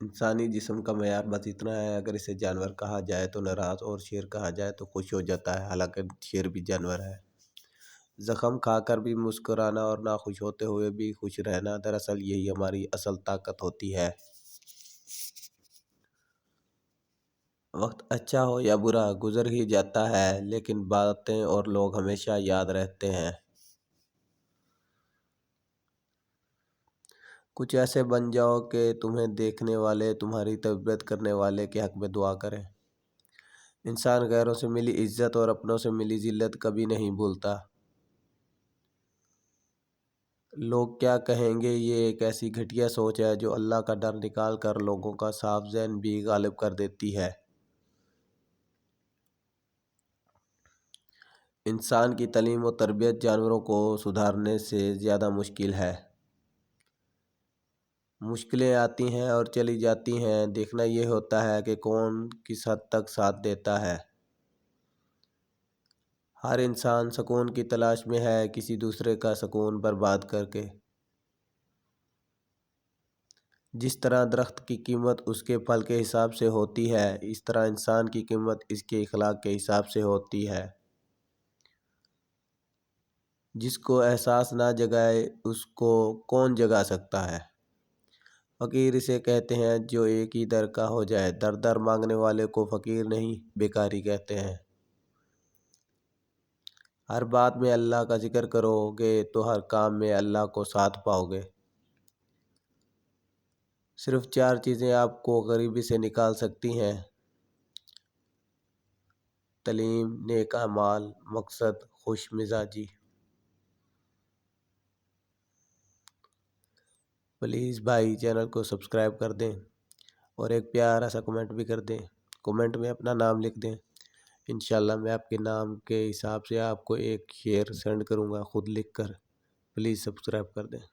انسانی جسم کا معیار بس اتنا ہے، اگر اسے جانور کہا جائے تو ناراض اور شیر کہا جائے تو خوش ہو جاتا ہے، حالانکہ شیر بھی جانور ہے۔ زخم کھا کر بھی مسکرانا اور ناخوش ہوتے ہوئے بھی خوش رہنا، دراصل یہی ہماری اصل طاقت ہوتی ہے۔ وقت اچھا ہو یا برا گزر ہی جاتا ہے، لیکن باتیں اور لوگ ہمیشہ یاد رہتے ہیں۔ کچھ ایسے بن جاؤ کہ تمہیں دیکھنے والے، تمہاری تربیت کرنے والے کے حق میں دعا کریں۔ انسان غیروں سے ملی عزت اور اپنوں سے ملی ذلت کبھی نہیں بھولتا۔ لوگ کیا کہیں گے، یہ ایک ایسی گھٹیا سوچ ہے جو اللہ کا ڈر نکال کر لوگوں کا صاف ذہن بھی غالب کر دیتی ہے۔ انسان کی تعلیم و تربیت جانوروں کو سدھارنے سے زیادہ مشکل ہے۔ مشکلیں آتی ہیں اور چلی جاتی ہیں، دیکھنا یہ ہوتا ہے کہ کون کس حد تک ساتھ دیتا ہے۔ ہر انسان سکون کی تلاش میں ہے، کسی دوسرے کا سکون برباد کر کے۔ جس طرح درخت کی قیمت اس کے پھل کے حساب سے ہوتی ہے، اس طرح انسان کی قیمت اس کے اخلاق کے حساب سے ہوتی ہے۔ جس کو احساس نہ جگائے اس کو کون جگا سکتا ہے؟ فقیر اسے کہتے ہیں جو ایک ہی در کا ہو جائے، در در مانگنے والے کو فقیر نہیں بھکاری کہتے ہیں۔ ہر بات میں اللہ کا ذکر کرو گے تو ہر کام میں اللہ کو ساتھ پاؤ گے۔ صرف 4 چیزیں آپ کو غریبی سے نکال سکتی ہیں: تعلیم، نیک اعمال، مقصد، خوش مزاجی۔ پلیز بھائی چینل کو سبسکرائب کر دیں اور ایک پیارا سا کمنٹ بھی کر دیں۔ کمنٹ میں اپنا نام لکھ دیں، انشاءاللہ میں آپ کے نام کے حساب سے آپ کو ایک شعر سینڈ کروں گا خود لکھ کر۔ پلیز سبسکرائب کر دیں۔